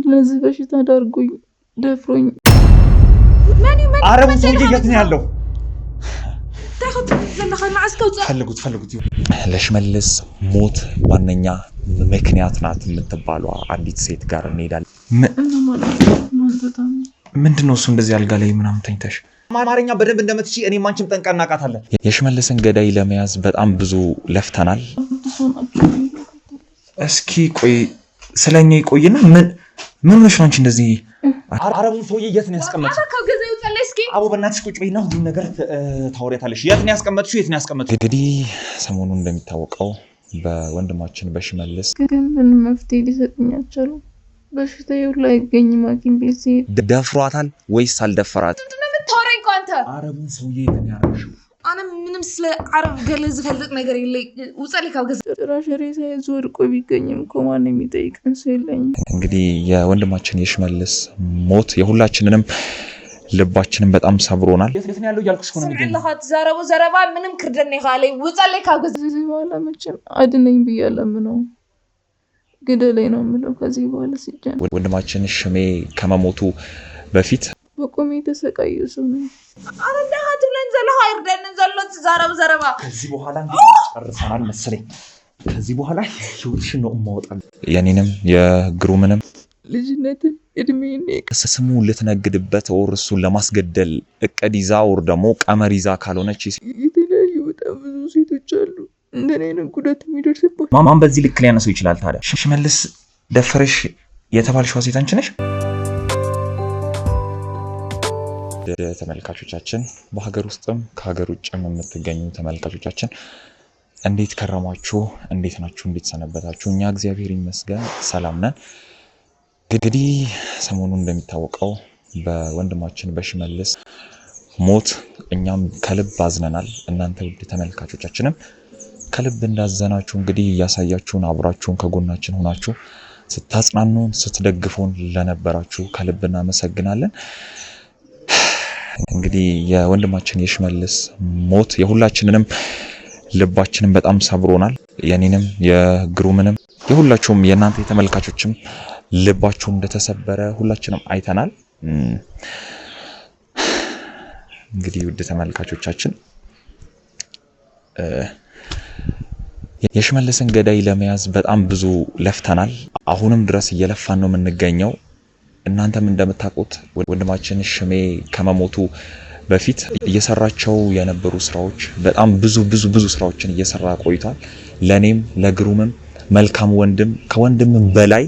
ለዚህ በሽታ ዳርጎኝ ደፍሮኝ አረቡ ሰውዬ የት ነው ያለው? ታخذ لما خل معسكر ፈልጉት ለሽመልስ ሞት ዋነኛ ምክንያት ናት የምትባለው አንዲት ሴት ጋር እንሄዳለን። ምንድነው እሱ እንደዚህ አልጋ ላይ ምናምን ተኝተሽ አማርኛ በደንብ እንደምትችይ እኔ ማንቺም ጠንቀና ቃታለን። የሽመልስን ገዳይ ለመያዝ በጣም ብዙ ለፍተናል። እስኪ ቆይ ስለኛ ይቆይና ምን ሆነሽ ነው አንቺ እንደዚህ? አረቡን ሰውዬ የት ነው ያስቀመጥሽው? አቡ በእናትሽ ቁጭ በይና ሁሉ ነገር ታወሪያታለሽ። የት ነው ያስቀመጥሽው? እንግዲህ ሰሞኑን እንደሚታወቀው በወንድማችን በሽመልስ ግን መፍትሄ ሊሰጥኝ አልቻሉም። በሽታው ላይ አይገኝም። ሐኪም ቤት ሲሄድ ደፍሯታል ወይስ አልደፈራት? ምንድነው የምታወራኝ አንተ? አረቡን ሰውዬ የት ነው ያደረግሽው? أنا من مثل عرب قال زفلت ما قال لي وصلي كاوجز راشري سيزور كوبي كنيم كمان ميتيك انسلኝ እንግዲህ የወንድማችን የሽመልስ ሞት የሁላችንንም ልባችንን በጣም ሰብሮናል። የት ነው ያለው ያልኩሽ ሆነ የሚገኝ ለሃት ዘረባ ምንም ክርደኔ ካለይ ወصلي ካውገዝ በኋላ መቼም አድነኝ ብያለሁ ነው ግደለኝ ነው የምለው ከዚህ በኋላ ሲጀን ወንድማችን ሽሜ ከመሞቱ በፊት በቆሜ ተሰቃዩ ሰው ነው አረዳት ብለን ዘለው አይርደን ዘሎት ዘረባ ከዚህ በኋላ ጨርሰናል መሰለኝ። ከዚህ በኋላ ህይወትሽን ነው ማውጣል የኔንም የግሩምንም ልጅነትን እድሜን ስሙ ልትነግድበት ወር እሱን ለማስገደል እቅድ ይዛ ወር ደግሞ ቀመር ይዛ ካልሆነች የተለያዩ በጣም ብዙ ሴቶች አሉ እንደኔን ጉዳት የሚደርስበት ማን በዚህ ልክ ሊያነሰው ይችላል? ታዲያ ሽመልስ ደፈረሽ የተባልሽው ሴት አንቺ ነሽ? ተመልካቾቻችን በሀገር ውስጥም ከሀገር ውጭም የምትገኙ ተመልካቾቻችን እንዴት ከረማችሁ? እንዴት ናችሁ? እንዴት ሰነበታችሁ? እኛ እግዚአብሔር ይመስገን ሰላም ነን። እንግዲህ ሰሞኑን እንደሚታወቀው በወንድማችን በሽመልስ ሞት እኛም ከልብ አዝነናል። እናንተ ውድ ተመልካቾቻችንም ከልብ እንዳዘናችሁ እንግዲህ እያሳያችሁን አብራችሁን ከጎናችን ሆናችሁ ስታጽናኑን ስትደግፉን ለነበራችሁ ከልብ እናመሰግናለን። እንግዲህ የወንድማችን የሽመልስ ሞት የሁላችንንም ልባችንን በጣም ሰብሮናል። የኔንም የግሩምንም የሁላችሁም የናንተ የተመልካቾችም ልባችሁ እንደተሰበረ ሁላችንም አይተናል። እንግዲህ ውድ ተመልካቾቻችን የሽመልስን ገዳይ ለመያዝ በጣም ብዙ ለፍተናል። አሁንም ድረስ እየለፋን ነው የምንገኘው። እናንተም እንደምታውቁት ወንድማችን ሽሜ ከመሞቱ በፊት እየሰራቸው የነበሩ ስራዎች በጣም ብዙ ስራዎችን እየሰራ ቆይቷል። ለኔም ለግሩምም መልካም ወንድም ከወንድምም በላይ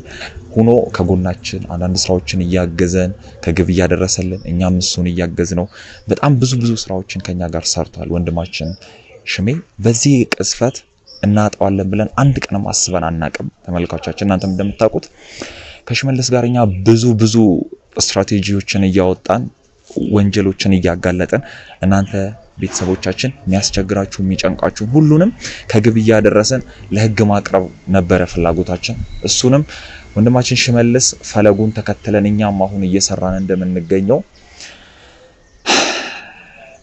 ሆኖ ከጎናችን አንዳንድ ስራዎችን እያገዘን ከግብ እያደረሰልን እኛም እሱን እያገዝነው በጣም ብዙ ስራዎችን ከኛ ጋር ሰርቷል። ወንድማችን ሽሜ በዚህ ቅስፈት እናጣዋለን ብለን አንድ ቀንም አስበን አናቅም። ተመልካቾቻችን እናንተም እንደምታውቁት ከሽመልስ ጋር እኛ ብዙ ስትራቴጂዎችን እያወጣን ወንጀሎችን እያጋለጠን እናንተ ቤተሰቦቻችን የሚያስቸግራችሁ የሚጨንቃችሁ ሁሉንም ከግብ እያደረሰን ለህግ ማቅረብ ነበረ ፍላጎታችን። እሱንም ወንድማችን ሽመልስ ፈለጉን ተከትለን እኛም አሁን እየሰራን እንደምንገኘው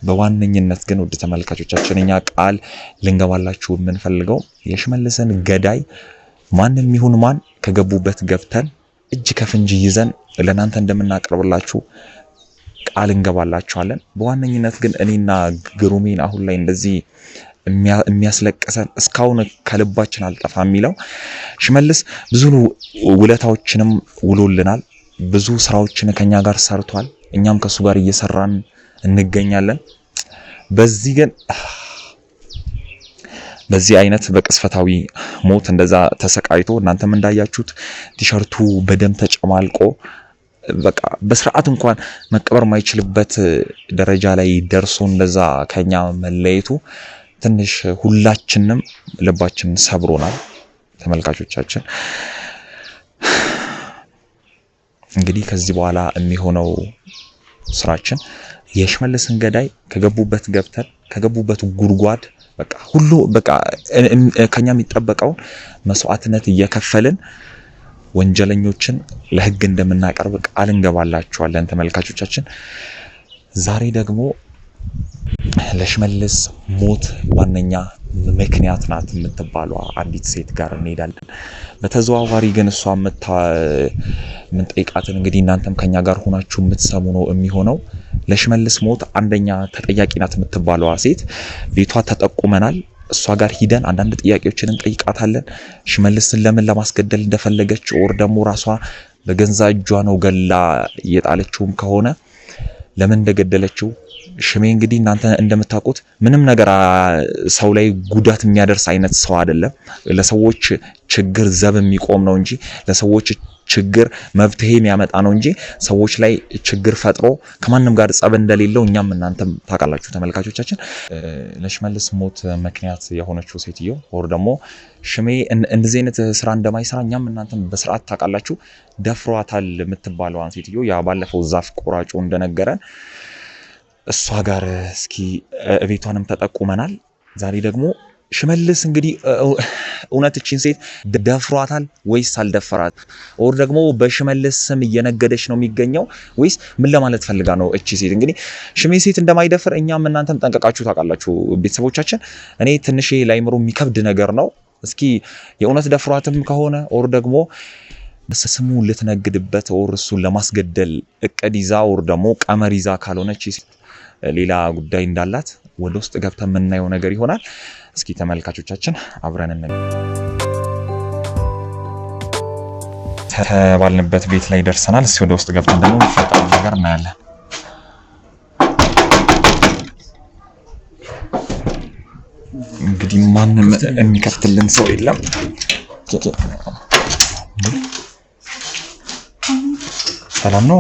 በዋነኝነት ግን ውድ ተመልካቾቻችን እኛ ቃል ልንገባላችሁ የምንፈልገው የሽመልስን ገዳይ ማንም ይሁን ማን ከገቡበት ገብተን እጅ ከፍንጅ ይዘን ለናንተ እንደምናቀርብላችሁ ቃል እንገባላችኋለን። በዋነኝነት ግን እኔና ግሩሜን አሁን ላይ እንደዚህ የሚያስለቅሰን እስካሁን ከልባችን አልጠፋ የሚለው ሽመልስ ብዙ ውለታዎችንም ውሎልናል። ብዙ ስራዎችን ከኛ ጋር ሰርቷል። እኛም ከሱ ጋር እየሰራን እንገኛለን። በዚህ አይነት በቅስፈታዊ ሞት እንደዛ ተሰቃይቶ እናንተም እንዳያችሁት ቲሸርቱ በደም ተጨማልቆ በቃ በስርዓት እንኳን መቀበር ማይችልበት ደረጃ ላይ ደርሶ እንደዛ ከኛ መለየቱ ትንሽ ሁላችንም ልባችንን ሰብሮናል። ተመልካቾቻችን እንግዲህ ከዚህ በኋላ የሚሆነው ስራችን የሽመልስን ገዳይ ከገቡበት ገብተን ከገቡበት ጉድጓድ በቃ ሁሉ በቃ ከኛ የሚጠበቀው መስዋዕትነት እየከፈልን ወንጀለኞችን ለህግ እንደምናቀርብ ቃል እንገባላችኋለን። ተመልካቾቻችን ዛሬ ደግሞ ለሽመልስ ሞት ዋነኛ ምክንያት ናት የምትባለው አንዲት ሴት ጋር እንሄዳለን። በተዘዋዋሪ ግን እሷ ምን ጠይቃትን እንግዲህ እናንተም ከኛ ጋር ሆናችሁ የምትሰሙ ነው የሚሆነው። ለሽመልስ ሞት አንደኛ ተጠያቂ ናት የምትባለዋ ሴት ቤቷ ተጠቁመናል። እሷ ጋር ሂደን አንዳንድ ጥያቄዎችን እንጠይቃታለን። ሽመልስን ለምን ለማስገደል እንደፈለገች ወር ደግሞ ራሷ በገንዛ እጇ ነው ገላ እየጣለችውም ከሆነ ለምን እንደገደለችው። ሽሜ እንግዲህ እናንተ እንደምታውቁት ምንም ነገር ሰው ላይ ጉዳት የሚያደርስ አይነት ሰው አይደለም። ለሰዎች ችግር ዘብ የሚቆም ነው እንጂ ለሰዎች ችግር መፍትሄ የሚያመጣ ነው እንጂ ሰዎች ላይ ችግር ፈጥሮ ከማንም ጋር ጸብ እንደሌለው እኛም እናንተም ታውቃላችሁ ተመልካቾቻችን። ለሽመልስ ሞት ምክንያት የሆነችው ሴትዮ ወር ደግሞ ሽሜ እንደዚህ አይነት ስራ እንደማይሰራ እኛም እናንተም በስርዓት ታውቃላችሁ። ደፍሯታል የምትባለዋን ሴትዮ ያ ባለፈው ዛፍ ቆራጩ እንደነገረን እሷ ጋር እስኪ ቤቷንም ተጠቁመናል። ዛሬ ደግሞ ሽመልስ እንግዲህ እውነት እቺን ሴት ደፍሯታል ወይስ አልደፈራት? ኦር ደግሞ በሽመልስ ስም እየነገደች ነው የሚገኘው ወይስ ምን ለማለት ፈልጋ ነው እቺ ሴት? እንግዲህ ሽሜ ሴት እንደማይደፍር እኛም እናንተም ጠንቀቃችሁ ታውቃላችሁ ቤተሰቦቻችን። እኔ ትንሽ ላይምሮ የሚከብድ ነገር ነው። እስኪ የእውነት ደፍሯትም ከሆነ ኦር ደግሞ ስሙ ልትነግድበት ኦር እሱን ለማስገደል እቅድ ይዛ ኦር ደግሞ ቀመር ይዛ ካልሆነች ሌላ ጉዳይ እንዳላት ወደ ውስጥ ገብተን የምናየው ነገር ይሆናል። እስኪ ተመልካቾቻችን አብረን ተባልንበት ቤት ላይ ደርሰናል። እስኪ ወደ ውስጥ ገብተን ደግሞ የሚፈጠረው ነገር እናያለን። እንግዲህ ማንም የሚከፍትልን ሰው የለም። ሰላም ነው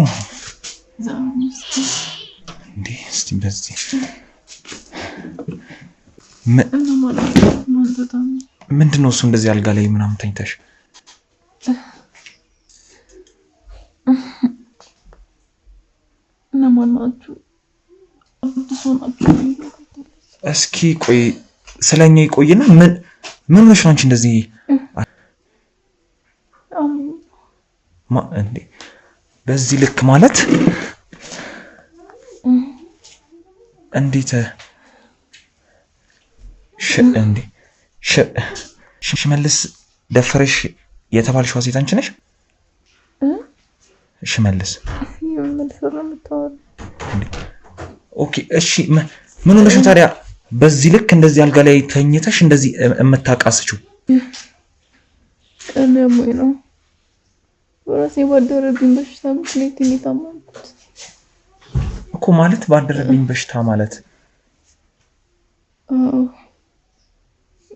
እንዴ? እስቲ በዚህ ምንድነው እሱ እንደዚህ አልጋ ላይ ምናምን ተኝተሽ? እስኪ ቆይ ስለኛ ይቆይና ምን ሆነሽ ነው አንቺ እንደዚህ እንዴ? በዚህ ልክ ማለት እንዴት እንዴ? ሽመልስ ደፈረሽ የተባልሽው ሴት አንቺ ነሽ? ሽመልስ ኦኬ፣ እሺ ምን ሆነሽ ታዲያ በዚህ ልክ እንደዚህ አልጋ ላይ ተኝተሽ እንደዚህ የምታቃስችው? ለምን ነው ወራሴ ባደረብኝ በሽታ ምክንያት የታመምኩት እኮ። ማለት ባደረብኝ በሽታ ማለት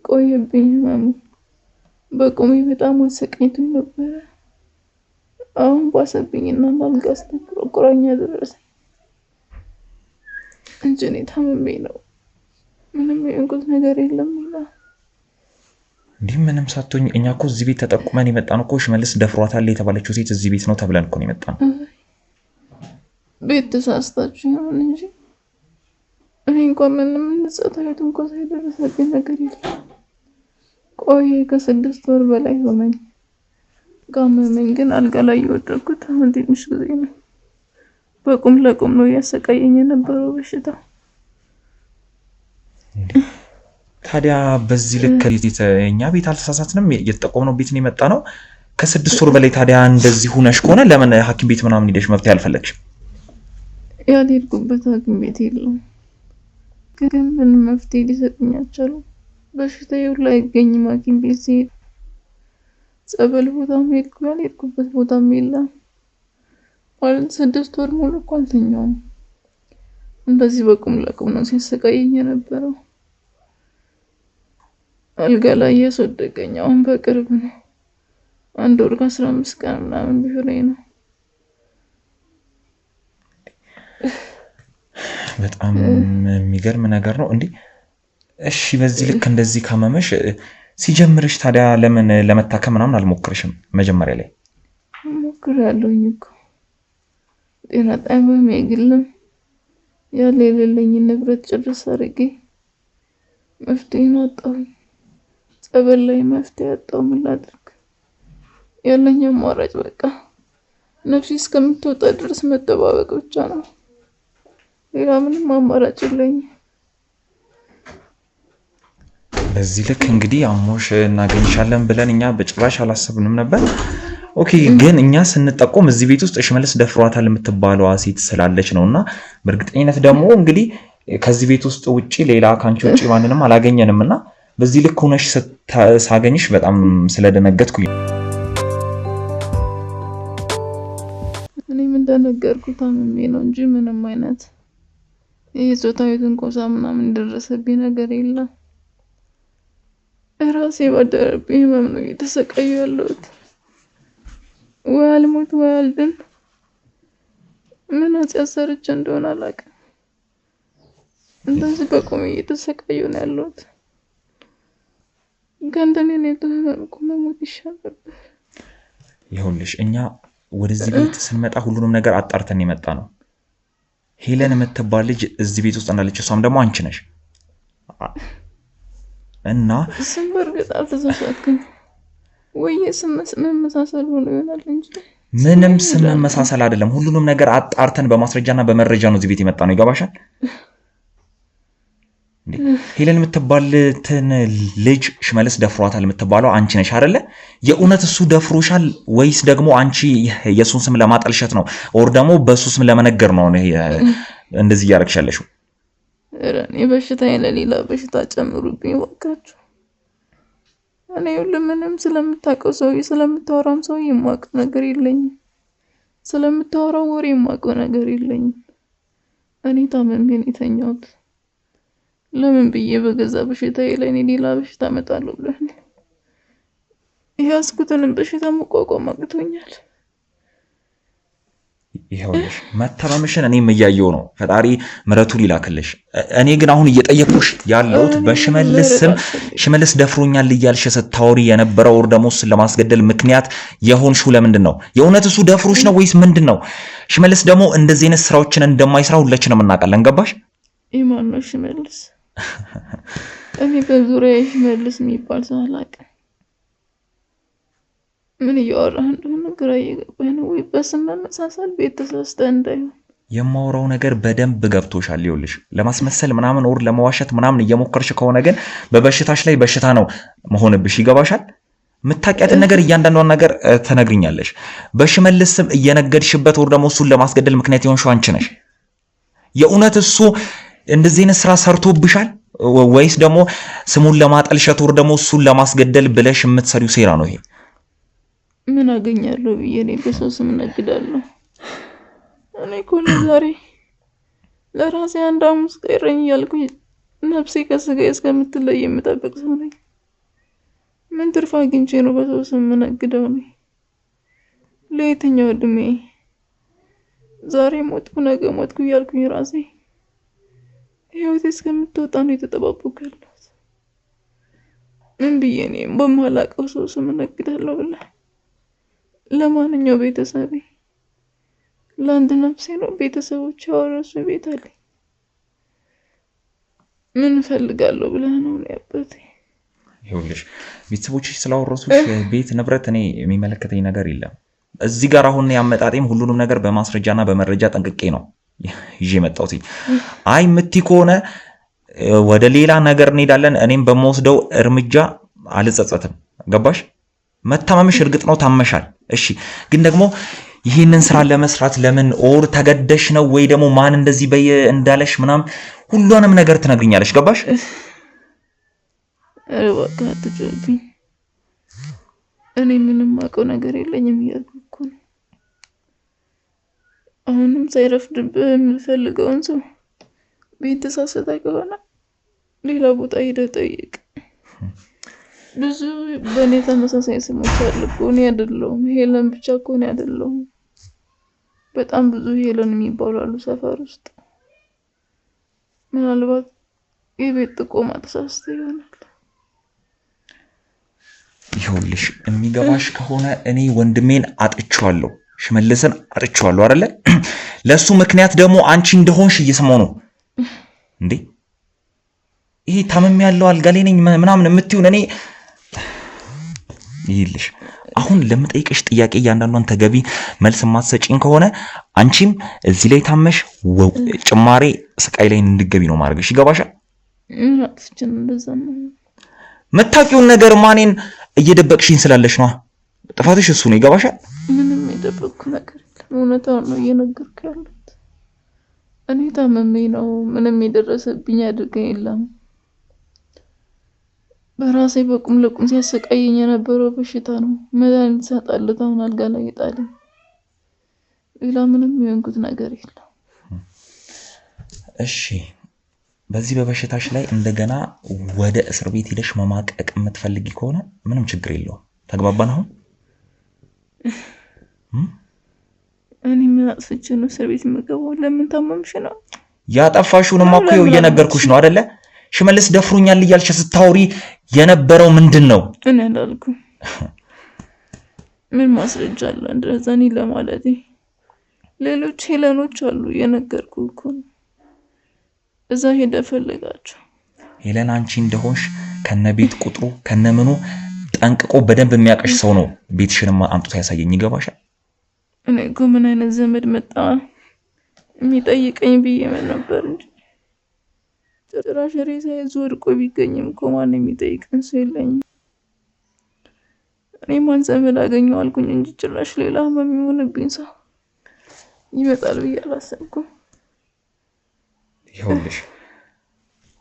ቆየብኝ ማሙ። በቆሜ በጣም አሰቃይቶኝ ነበር። አሁን ባሰብኝና አልጋስ ቁራኛ ደረሰኝ እንጂ እኔ ታምሜ ነው። ምንም የእንቁት ነገር የለም ይላል እንዴ? ምንም ሳትሆኝ እኛ እኮ እዚህ ቤት ተጠቁመን የመጣን እኮ ሽመልስ ደፍሯታል የተባለችው ሴት እዚህ ቤት ነው ተብለን እኮ ነው የመጣነው። ቤት ተሳስታችሁ ይሆን እንጂ እኔ እንኳን ምንም ንጸታየቱ እንኳን ሳይደረሰብኝ ነገር የለም። ቆይ ከ6 ወር በላይ ሆነኝ። ጋመመኝ ግን አልጋ ላይ የወደቅኩት አሁን ትንሽ ጊዜ ነው። በቁም ለቁም ነው ያሰቃየኝ የነበረው በሽታ። ታዲያ በዚህ ልክ እኛ ቤት አልተሳሳትንም፣ የተጠቆምነው ቤት ነው የመጣ ነው። ከ6 ወር በላይ ታዲያ እንደዚህ ሆነሽ ከሆነ ለምን ሐኪም ቤት ምናምን ሄደሽ መፍትሄ አልፈለግሽም? ያልሄድኩበት ሐኪም ቤት የለም፣ ግን ምን መፍትሄ ሊሰጡኝ አልቻሉም። በሽታው ላይ አይገኝም ሐኪም ቤት ሲሄድ። ጸበል ቦታም ሄድኩ፣ ያልሄድኩበት ቦታም የለም። ማለት 6 ወር ሙሉ እኮ አልተኛውም። እንደዚህ በቁም ለቁም ነው ሲያሰቃየኝ የነበረው። አልጋ ላይ ያስወደቀኝ አሁን በቅርብ ነው። 1 ወር ከ15 ቀን ምናምን ቢሆነኝ ነው። በጣም የሚገርም ነገር ነው እንዴ! እሺ በዚህ ልክ እንደዚህ ካመመሽ ሲጀምርሽ ታዲያ ለምን ለመታከም ምናምን አልሞክርሽም? መጀመሪያ ላይ ሞክራለሁኝ እኮ ጤና ጣቢያም የግልም ያለ የሌለኝ ንብረት ጭርስ አድርጌ መፍትሄ አጣሁኝ። ጸበል ላይ መፍትሄ አጣሁ። ምን ላድርግ? ያለኝ አማራጭ በቃ ነፍሴ እስከምትወጣ ድረስ መጠባበቅ ብቻ ነው። ሌላ ምንም አማራጭ የለኝም። በዚህ ልክ እንግዲህ አሞሽ እናገኝሻለን ብለን እኛ በጭራሽ አላሰብንም ነበር። ኦኬ ግን እኛ ስንጠቆም እዚህ ቤት ውስጥ ሽመልስ ደፍሯታል የምትባለው ሴት ስላለች ነውና በእርግጠኝነት ደግሞ እንግዲህ ከዚህ ቤት ውስጥ ውጪ ሌላ ካንቺ ውጪ ማንንም አላገኘንምና በዚህ ልክ ሆነሽ ሳገኝሽ በጣም ስለደነገጥኩኝ እኔም እንደነገርኩት ታምሜ ነው እንጂ ምንም አይነት የጾታዊ ትንኮሳ ምናምን ደረሰብኝ ነገር የለም። ራሴ ባደረብኝ ህመም ነው እየተሰቃየሁ ያለሁት። ወይ አልሞት ወይ አልድን። ምን አስያሰርች እንደሆነ አላውቅም። እንደዚህ በቆሜ እየተሰቃየሁ ነው ያለሁት። ገንደኔ ነው የተመመኩ መሞት ይሻል ነበር። ይኸውልሽ እኛ ወደዚህ ቤት ስንመጣ ሁሉንም ነገር አጣርተን የመጣ ነው። ሄለን የምትባል ልጅ እዚህ ቤት ውስጥ እንዳለች እሷም ደግሞ አንቺ ነሽ እና ስም በርግጥ አልተሳሳትኩም ወይ ስም መመሳሰል ሆኖ ይሆናል እንጂ ምንም ስም መመሳሰል አይደለም። ሁሉንም ነገር አጣርተን በማስረጃና በመረጃ ነው እዚህ ቤት የመጣ ነው። ይገባሻል? ሄለን የምትባል ልጅ ሽመልስ ደፍሯታል የምትባለው አንቺ ነሽ አይደለ? የእውነት እሱ ደፍሮሻል ወይስ ደግሞ አንቺ የሱን ስም ለማጠልሸት ነው ኦር ደግሞ በሱ ስም ለመነገር ነው እንደዚህ ያረክሻለሽው? እኔ በሽታዬ ለሌላ በሽታ ጨምሩብኝ ወቃችሁ። እኔ ምንም ስለምታውቀው ሰው ስለምታወራም ሰው የማውቀው ነገር የለኝም። ስለምታወራው ወሬ የማውቀው ነገር የለኝም። እኔ ታመሜ ነው የተኛሁት። ለምን ብዬ በገዛ በሽታዬ ላይ ሌላ በሽታ መጣለሁ ብለህ ያስኩትን በሽታ መቋቋም አቅቶኛል። ይኸውልሽ መተማመንሽን እኔም እያየሁ ነው። ፈጣሪ ምሕረቱን ይላክልሽ። እኔ ግን አሁን እየጠየቅኩሽ ያለሁት በሽመልስ ስም ሽመልስ ደፍሮኛል እያልሽ ስታወሪ የነበረው ወር ደግሞ እሱን ለማስገደል ምክንያት የሆንሽው ለምንድን ነው? የእውነት እሱ ደፍሮሽ ነው ወይስ ምንድን ነው? ሽመልስ ደግሞ እንደዚህ አይነት ስራዎችን እንደማይሰራ ሁላችንም እናውቃለን። ገባሽ? ኢማን ነው ሽመልስ። እኔ በዙሪያ ሽመልስ የሚባል ሰው አላውቅም። ምን እያወራህ እንደሆነ ግራ እየገባኝ ነው። ወይ በስም መመሳሰል ቤት ተሳስተህ እንዳይሆን የማወራው ነገር በደንብ ገብቶሻል። ይኸውልሽ ለማስመሰል ምናምን ኦር ለመዋሸት ምናምን እየሞከርሽ ከሆነ ግን በበሽታሽ ላይ በሽታ ነው መሆንብሽ። ይገባሻል? የምታውቂያትን ነገር እያንዳንዷን ነገር ተነግሪኛለሽ። በሽመልስ ስም እየነገድሽበት ወር ደግሞ እሱን ለማስገደል ምክንያት የሆንሽው አንቺ ነሽ። የእውነት እሱ እንደዚህ አይነት ስራ ሰርቶብሻል ወይስ ደግሞ ስሙን ለማጠልሸት ወር ደግሞ እሱን ለማስገደል ብለሽ የምትሰሪው ሴራ ነው ይሄ? ምን አገኛለሁ ብዬ እኔ በሰው ስም ነግዳለሁ? እኔ እኮ ዛሬ ለራሴ አንድ አሙስ ቀረኝ እያልኩኝ ነፍሴ ከስጋዬ እስከምትለይ የምጠብቅ ሰው ነኝ። ምን ትርፍ አግኝቼ ነው በሰው ስም ነግደው? ለየትኛው እድሜ ዛሬ ሞትኩ ነገ ሞትኩ እያልኩኝ ራሴ ህይወቴ እስከምትወጣ ነው የተጠባበቅኩት። ምን ብዬ እኔ በማላውቀው ሰው ስም ነግዳለሁ ብላ? ለማንኛው ቤተሰቤ ለአንድ ነፍሴ ነው ቤተሰቦች ያወረሱ ቤት አለ። ምን ፈልጋለሁ ብለህ ነው ያባቴ? ይኸውልሽ ቤተሰቦችሽ ስላወረሱሽ ቤት ንብረት እኔ የሚመለከተኝ ነገር የለም። እዚህ ጋር አሁን ያመጣጤም ሁሉንም ነገር በማስረጃና በመረጃ ጠንቅቄ ነው ይዤ መጣሁት። አይ ምቲ ከሆነ ወደ ሌላ ነገር እንሄዳለን። እኔም በመወስደው እርምጃ አልጸጸትም። ገባሽ? መታመምሽ እርግጥ ነው ታመሻል። እሺ ግን ደግሞ ይህንን ስራ ለመስራት ለምን ኦር ተገደሽ ነው ወይ ደግሞ ማን እንደዚህ እንዳለሽ ምናምን ሁሉንም ነገር ትነግሪኛለሽ። ገባሽ? በቃ አትጨብኝ። እኔ ምንም አውቀው ነገር የለኝም እያልኩ እኮ ነው። አሁንም ሳይረፍድብህ የምፈልገውን ሰው ቤት ተሳስተ ከሆነ ሌላ ቦታ ሄደህ ጠይቅ። ብዙ በእኔ ተመሳሳይ ስሞች አሉ እኮ። እኔ አይደለሁም ሄለን ብቻ እኮ እኔ አይደለሁም። በጣም ብዙ ሄለን የሚባሉ አሉ ሰፈር ውስጥ። ምናልባት የቤት ጥቆማ ተሳስተህ ይሆናል። ይኸውልሽ የሚገባሽ ከሆነ እኔ ወንድሜን አጥቼዋለሁ፣ ሽመልስን አጥቼዋለሁ አይደለ? ለሱ ምክንያት ደግሞ አንቺ እንደሆንሽ እየሰማሁ ነው እንዴ? ይሄ ታመም ያለው አልጋ ላይ ነኝ ምናምን የምትይውን እኔ ይልሽ አሁን ለምጠይቅሽ ጥያቄ እያንዳንዷን ተገቢ መልስ ማትሰጪኝ ከሆነ አንቺም እዚህ ላይ ታመሽ ጭማሬ ስቃይ ላይ እንድገቢ ነው ማድረግሽ። ይገባሻል? መታቂውን ነገር ማኔን እየደበቅሽኝ ስላለሽ ነው። ጥፋትሽ እሱ ነው። ይገባሻል? ምንም የደበቅኩ ነገር የለም። እውነታውን ነው እየነገርኩ ያለሁት። እኔ ታመሜ ነው። ምንም የደረሰብኝ አድርገኝ የለም። በራሴ በቁም ለቁም ሲያሰቃየኝ የነበረው በሽታ ነው። መድኃኒት ሳጣለት አሁን አልጋ ላይ ይጣለኝ። ሌላ ምንም የሆንኩት ነገር የለም። እሺ በዚህ በበሽታሽ ላይ እንደገና ወደ እስር ቤት ሄደሽ መማቀቅ የምትፈልጊ ከሆነ ምንም ችግር የለውም። ተግባባን አሁን? እኔ ምን አጥፍቼ ነው እስር ቤት የምገባው? ለምን ታመምሽ ነው? ያጠፋሽውንማ እኮ እየነገርኩሽ ነው አይደለ? ሽመልስ ደፍሩኛል እያልሽ ስታወሪ የነበረው ምንድነው? እኔ አላልኩም። ምን ማስረጃ አለ እንደዛ እኔ ለማለቴ? ሌሎች ሄለኖች አሉ የነገርኩ እኮ። እዛ ሄደ ፈልጋቸው። ሄለን አንቺ እንደሆንሽ ከነቤት ቁጥሩ ከነምኑ ጠንቅቆ በደንብ የሚያቀሽ ሰው ነው ቤትሽንማ አምጥቶ ያሳየኝ። ይገባሻል? እኔ እኮ ምን አይነት ዘመድ መጣ የሚጠይቀኝ ብዬ ምን ነበር እንጂ ጭራሽ ሬሳዬ ወድቆ ቢገኝም እኮ ማን የሚጠይቀን ሰው የለኝም። እኔ ማን ዘመድ አገኘው አልኩኝ እንጂ ጭራሽ ሌላ ህመም የሚሆንብኝ ሰው ይመጣል ብዬ አላሰብኩም። ይኸውልሽ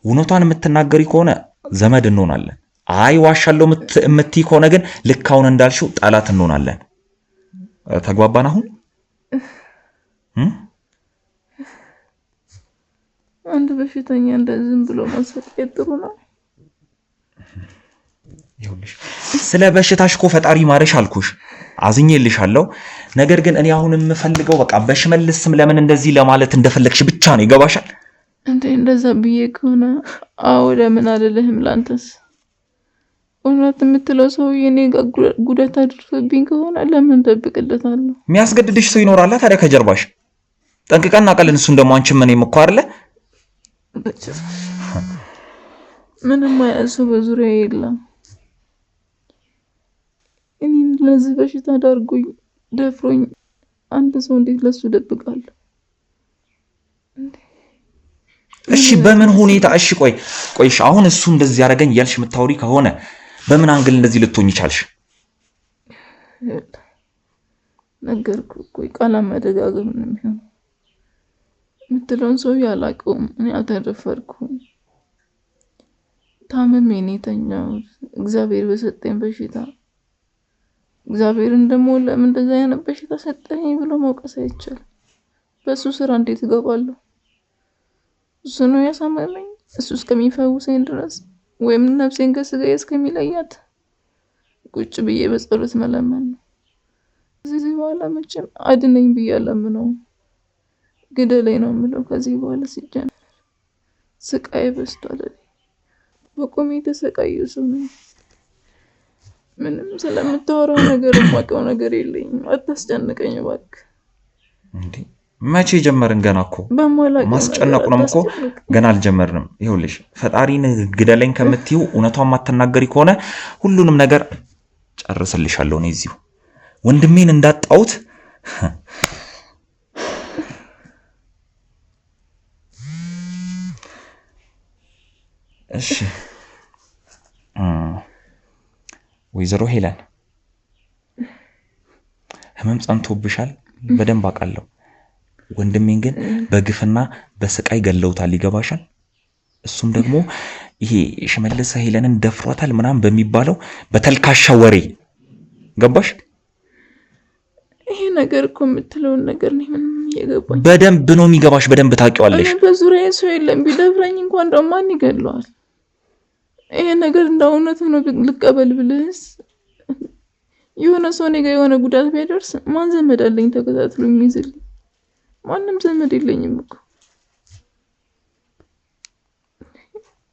እውነቷን የምትናገሪ ከሆነ ዘመድ እንሆናለን። አይ ዋሻለው የምትይ ከሆነ ግን ልክ አሁን እንዳልሽው ጠላት እንሆናለን። ተግባባን አሁን? አንድ በሽተኛ እንደዚህ ብሎ ማሰቃየት ጥሩ ነው? ይኸውልሽ ስለ በሽታሽ እኮ ፈጣሪ ማረሽ አልኩሽ፣ አዝኜልሻለሁ። ነገር ግን እኔ አሁን የምፈልገው በቃ በሽመልስ ስም ለምን እንደዚህ ለማለት እንደፈለግሽ ብቻ ነው። ይገባሻል? እንዴ እንደዛ ብዬ ከሆነ አዎ ለምን አይደለህም? ላንተስ እውነት የምትለው ሰውዬ እኔ ጋር ጉዳት አድርሶብኝ ከሆነ ለምን ደብቅለታለሁ? የሚያስገድድሽ ሰው ይኖራል ታዲያ ከጀርባሽ። ጠንቅቀን እናውቃለን። እሱን ደግሞ አንቺም እኔም እኮ አይደለ? ምንም አይነት ሰው በዙሪያ የለም። እኔ ለዚህ በሽታ ዳርጎኝ ደፍሮኝ አንድ ሰው እንዴት ለሱ ደብቃለሁ? እሺ በምን ሁኔታ? እሺ ቆይሽ አሁን እሱ እንደዚህ ያደረገኝ እያልሽ የምታወሪ ከሆነ በምን አንግል እንደዚህ ልትሆኚ ቻልሽ? ነገርኩ እኮ ቃላ መደጋገም ነው የሚሆነው። የምትለውን ሰው ያላቀውም እኔ አልተደፈርኩም። ታመሜ ነው የተኛሁት እግዚአብሔር በሰጠኝ በሽታ። እግዚአብሔርን ደግሞ ለምን እንደዛ አይነት በሽታ ሰጠኝ ብሎ መውቀስ አይቻልም። በሱ ስራ እንዴት እገባለሁ? እሱ ነው ያሳመመኝ። እሱ እስከሚፈውሰኝ ድረስ ወይም ነፍሴን ከስጋዬ እስከሚለያት ቁጭ ብዬ በጸሎት መለመን ነው። እዚህ በኋላ መቼም አድነኝ ብዬ አለምነው፣ ግደለኝ ነው የምለው። ከዚህ በኋላ ሲጀመር ስቃይ በዝቷል። በቆሜ የተሰቃየሁ ሰው ነኝ። ምንም ስለምታወራው ነገር የማውቀው ነገር የለኝም። አታስጨንቀኝ እባክህ። እንዴ መቼ ጀመርን? ገና እኮ ማስጨነቁንም እኮ ገና አልጀመርንም። ይኸውልሽ ፈጣሪን ግደለኝ ከምትይው እውነቷን ማትናገሪ ከሆነ ሁሉንም ነገር ጨርስልሻለሁ። እኔ እዚሁ ወንድሜን እንዳጣሁት እሺ ወይዘሮ ሄለን ህመም ጸንቶብሻል፣ በደንብ አውቃለሁ። ወንድሜን ግን በግፍና በስቃይ ገለውታል። ይገባሻል? እሱም ደግሞ ይሄ ሽመልስ ሄለንን ደፍሯታል ምናምን በሚባለው በተልካሻ ወሬ። ገባሽ? ይሄ ነገር እኮ የምትለውን ነገር ነው ምንም እየገባኝ። በደንብ ነው የሚገባሽ፣ በደንብ ታውቂዋለሽ። በዙሪያዬ ሰው የለም። ቢደፍረኝ እንኳን ደግሞ ማን ይገለዋል? ይሄ ነገር እንደው እውነት ነው ልቀበል ብልስ የሆነ ሰው እኔ ጋር የሆነ ጉዳት ቢያደርስ ማን ዘመድ አለኝ ተከታትሎ የሚይዝልኝ? ማንም ዘመድ የለኝም እኮ።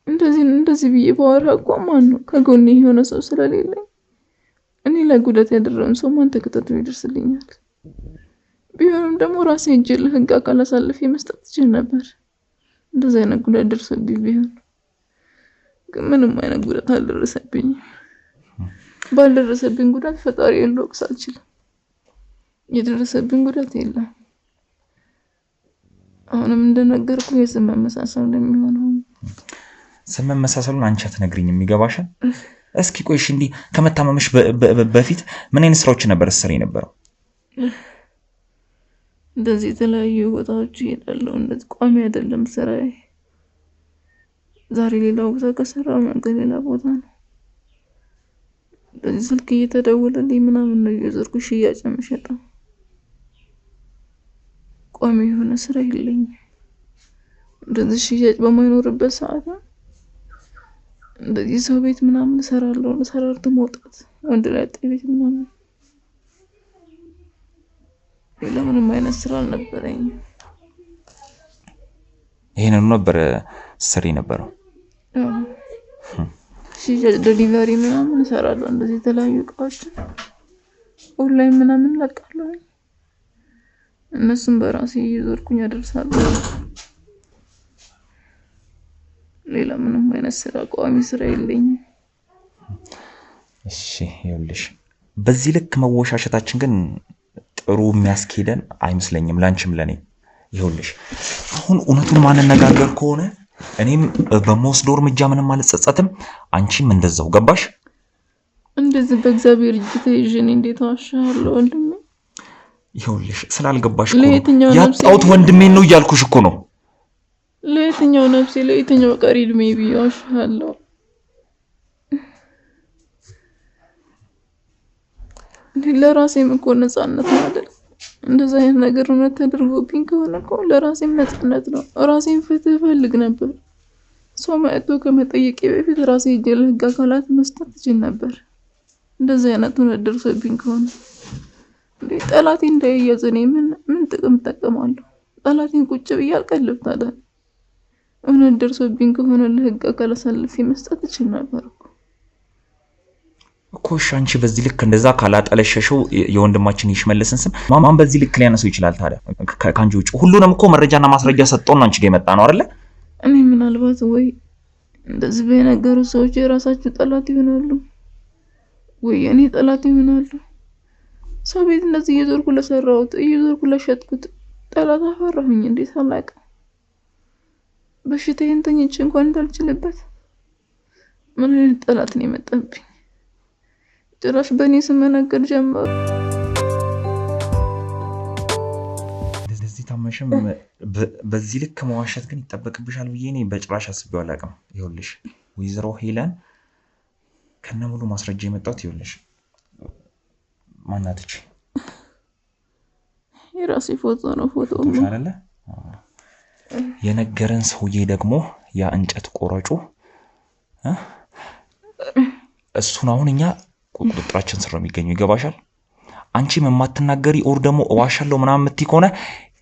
እንደዚህ ብዬ ባወራ እኮ ማን ነው ከጎኔ የሆነ ሰው ስለሌለኝ እኔ ላይ ጉዳት ያደረሰውን ሰው ማን ተከታትሎ ይደርስልኛል? ቢሆንም ደግሞ ራሴ እጄ ለህግ አካል አሳልፌ መስጠት ይችል ነበር። እንደዚህ አይነት ጉዳት ደርሶብኝ ቢሆን ግን ምንም አይነት ጉዳት አልደረሰብኝም። ባልደረሰብኝ ጉዳት ፈጣሪ ልወቅስ አልችልም። የደረሰብኝ ጉዳት የለም። አሁንም እንደነገርኩ የስም መመሳሰል እንደሚሆነው ስም መመሳሰሉን አንቺ አትነግሪኝም። ይገባሻል? እስኪ ቆይሽ እንዲህ ከመታመምሽ በፊት ምን አይነት ስራዎች ነበር ስትሰሪ የነበረው? እንደዚህ የተለያዩ ቦታዎች እሄዳለሁ። እንደዚህ ቋሚ አይደለም ስራዬ። ዛሬ ሌላ ቦታ ከሰራሁ ነገ ሌላ ቦታ ነው። እንደዚህ ስልክ እየተደወለልኝ ምናምን ነው እየዞርኩ ሽያጭ የምሸጠው። ቋሚ የሆነ ስራ የለኝም። እንደዚህ ሽያጭ በማይኖርበት ሰዓት እንደዚህ ሰው ቤት ምናምን እሰራለሁ። ሰራርቶ መውጣት ወንድ ላይ ቤት ምናምን ሌላ ምንም አይነት ስራ አልነበረኝም። ይሄንን ነበር ስሪ ነበረው። ሽያጭ ዴሊቨሪ ምናምን እሰራለሁ። እንደዚህ የተለያዩ እቃዎች ኦንላይን ምናምን ለቃለሁ። እነሱም በራሴ እየዞርኩኝ አደርሳለሁ። ሌላ ምንም አይነት ስራ ቋሚ ስራ የለኝም። እሺ ይኸውልሽ በዚህ ልክ መወሻሸታችን ግን ጥሩ የሚያስኬደን አይመስለኝም ላንቺም ለኔ። ይኸውልሽ አሁን እውነቱን ማንነጋገር ከሆነ እኔም በመወስደው እርምጃ ምንም አልጸጸትም፣ አንቺም እንደዛው። ገባሽ? እንደዚህ በእግዚአብሔር እጅ ተይዤ እንዴት ዋሻለሁ ወንድሜ? ይኸውልሽ ስላልገባሽ ነው ያጣሁት ወንድሜን ነው እያልኩሽ እኮ ነው። ለየትኛው ነፍሴ ለየትኛው ቀሪ እድሜ ብዬ ዋሻለሁ? ለራሴም እኮ ነፃነት ነው አይደል? እንደዛ አይነት ነገር እውነት ተደርጎብኝ ከሆነ እኮ ለራሴም ነፃነት ነው። ራሴን ፍትህ ፈልግ ነበር። ሰው መጥቶ ከመጠየቄ በፊት ራሴ ሄጄ ለህግ አካላት መስጠት እችል ነበር። እንደዛ አይነት እውነት ደርሶብኝ ከሆነ ጠላቴ እንዳይያዝ እኔ ምን ጥቅም እጠቀማለሁ? ጠላቴን ቁጭ ብዬ አልቀልብ ታዲያ። እውነት ደርሶብኝ ከሆነ ለህግ አካላት አሳልፌ መስጠት እችል ነበር እኮ። እሺ አንቺ በዚህ ልክ እንደዛ ካላጠለሸሽው የወንድማችን ይሽመልስን ስም ማን በዚህ ልክ ሊያነሳው ይችላል ታዲያ? ካንቺ ውጭ ሁሉንም እኮ መረጃና ማስረጃ ሰጥቶን አንቺ ጋር የመጣ ነው አይደለ? እኔ ምናልባት ወይ እንደዚህ በነገሩ ሰዎች የራሳቸው ጠላት ይሆናሉ ወይ እኔ ጠላት ይሆናሉ። ሰው ቤት እንደዚህ እየዞርኩ ለሰራሁት እየዞርኩ ለሸጥኩት ጠላት አፈራሁኝ። እንዴት አላውቅም? በሽታዬን ተኝቼ እንኳን እንዳልችልበት ምን አይነት ጠላት ነው የመጣብኝ? ጭራሽ በእኔ ስም መነገር ጀመሩ። እንደዚህ ታመሽም በዚህ ልክ መዋሸት ግን ይጠበቅብሻል ብዬ እኔ በጭራሽ አስቤው አላውቅም። ይኸውልሽ ወይዘሮ ሄለን ከነሙሉ ማስረጃ የመጣሁት ይኸውልሽ ማናትች የራሴ ፎቶ ነው። ፎቶ አይደለ? የነገረን ሰውዬ ደግሞ ያ እንጨት ቆራጩ እሱን አሁን እኛ ቁጥጥራችን ስር ነው የሚገኘው። ይገባሻል? አንቺም የማትናገሪ ኦር ደግሞ እዋሻለሁ ምናምን የምትይ ከሆነ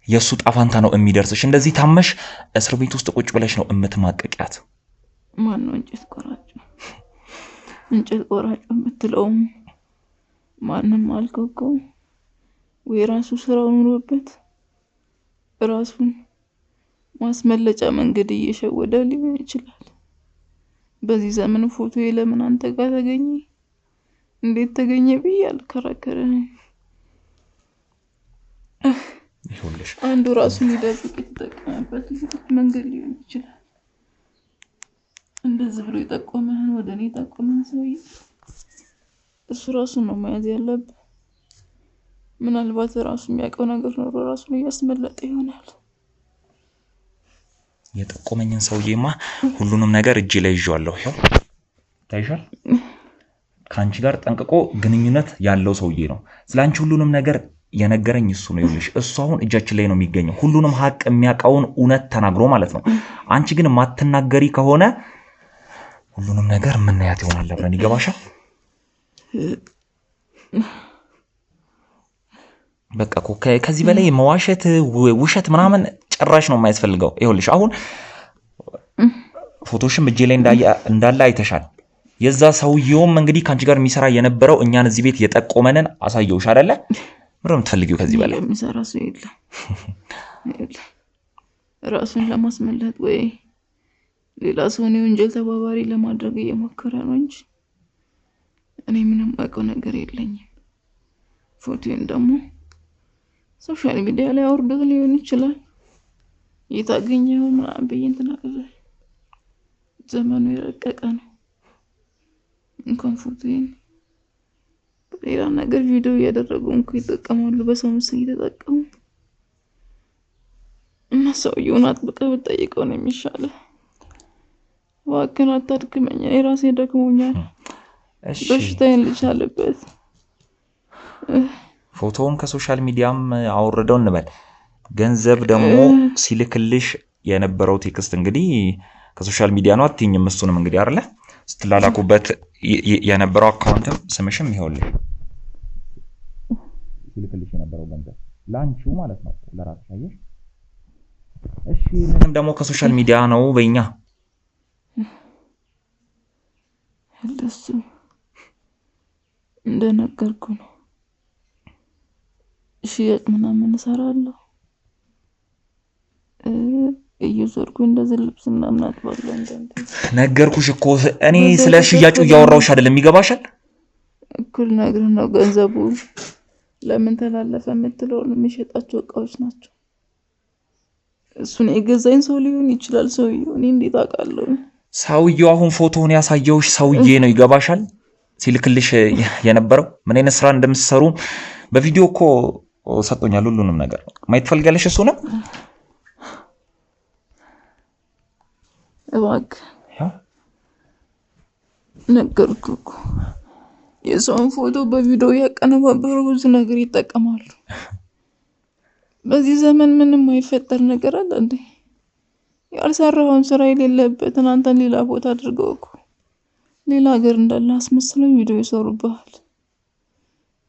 የሱ ጣፋንታ ነው የሚደርስሽ። እንደዚህ ታመሽ እስር ቤት ውስጥ ቁጭ ብለሽ ነው የምትማቀቂያት። ማን ነው እንጨት ቆራጩ? እንጨት ቆራጩ የምትለው ማንም አልከው እኮ ወይ ራሱ ስራው ኑሮበት ራሱን ማስመለጫ መንገድ እየሸወደ ሊሆን ይችላል። በዚህ ዘመን ፎቶ ለምን አንተ ጋር ተገኘ? እንዴት ተገኘ ብዬ አልከራከረም። ይኸውልሽ አንዱ ራሱን ሊደብቅ የተጠቀመበት መንገድ ሊሆን ይችላል። እንደዚህ ብሎ የጠቆመህን ወደ እኔ ጠቆመህን ሰውዬ እሱ ራሱን ነው መያዝ ያለብህ። ምናልባት ራሱ የሚያውቀው ነገር ኖሮ ራሱን እያስመለጠ ይሆናል። የጠቆመኝን ሰውዬማ ሁሉንም ነገር እጄ ላይ ይዤዋለሁ። ይኸው ታይሻል። ከአንቺ ጋር ጠንቅቆ ግንኙነት ያለው ሰውዬ ነው። ስለአንቺ ሁሉንም ነገር የነገረኝ እሱ ነው። ይኸውልሽ እሱ አሁን እጃችን ላይ ነው የሚገኘው። ሁሉንም ሀቅ የሚያውቀውን እውነት ተናግሮ ማለት ነው። አንቺ ግን ማትናገሪ ከሆነ ሁሉንም ነገር ምናያት ይሆናል አብረን። ይገባሻል? በቃ እኮ ከዚህ በላይ መዋሸት ውሸት ምናምን ጭራሽ ነው የማያስፈልገው። ይኸውልሽ አሁን ፎቶሽም እጄ ላይ እንዳለ አይተሻል። የዛ ሰውዬውም እንግዲህ ካንቺ ጋር የሚሰራ የነበረው እኛን እዚህ ቤት የጠቆመንን አሳየውሽ አይደለ? ምንም የምትፈልጊው ከዚህ በላይ የሚሰራ ሰው የለም። ራሱን ለማስመለጥ ወይ ሌላ ሰውን የወንጀል ተባባሪ ለማድረግ እየሞከረ ነው እንጂ እኔ ምንም አውቀው ነገር የለኝም። ፎቶን ደግሞ ሶሻል ሚዲያ ላይ አውርዶት ሊሆን ይችላል። የታገኘው ምናምን በየንትና ዘመኑ የረቀቀ ነው። እንኳን ፎቶዬን ሌላ ነገር ቪዲዮ እያደረጉ እንኳን ይጠቀማሉ። በሰው ምስል እየተጠቀሙ እና ሰውየውን አጥብቀህ ብትጠይቀው ነው የሚሻለው። እባክህን አታድክመኝ፣ እኔ ራሴ ደክሞኛል። በሽታዬን ልቻልበት። ፎቶውን ከሶሻል ሚዲያም አወረደው እንበል። ገንዘብ ደግሞ ሲልክልሽ የነበረው ቴክስት እንግዲህ ከሶሻል ሚዲያ ነው አትይኝም። እሱንም እንግዲህ አይደለ ስትላላኩበት የነበረው አካውንትም ስምሽም ይኸውልሽ ሲልክልሽ የነበረው ገንዘብ ላንቺው ማለት ነው ለራስሽ አየሽ። እሺ ምንም ደግሞ ከሶሻል ሚዲያ ነው በእኛ ደስ እንደነገርኩ ነው። ሽያጭ ምናምን እሰራለሁ። እየዞርኩ እንደዚህ ልብስ ምናምን አጥባለሁ። ነገርኩሽ እኮ እኔ ስለ ሽያጩ እያወራሁሽ አይደለም። ይገባሻል? እኩል ነገር ነው። ገንዘቡ ለምን ተላለፈ የምትለው የሚሸጣቸው እቃዎች ናቸው። እሱን የገዛኝ ሰው ሊሆን ይችላል። ሰውዬው እኔ እንዴት አውቃለሁ? ሰውዬው አሁን ፎቶውን ያሳየውሽ ሰውዬ ነው። ይገባሻል? ሲልክልሽ የነበረው ምን አይነት ስራ እንደምትሰሩ በቪዲዮ እኮ ሰጥቶኛል። ሁሉንም ነገር ማየት ፈልጋለሽ? እሱ ነው እባክህ ነገርኩህ እኮ የሰውን ፎቶ በቪዲዮ ያቀነባበሩ ብዙ ነገር ይጠቀማሉ። በዚህ ዘመን ምንም አይፈጠር ነገር አለ እንዴ? ያልሰራውን ስራ የሌለበትን አንተን ሌላ ቦታ አድርገው እኮ ሌላ ሀገር እንዳለ አስመስለው ቪዲዮ ይሰሩብሃል።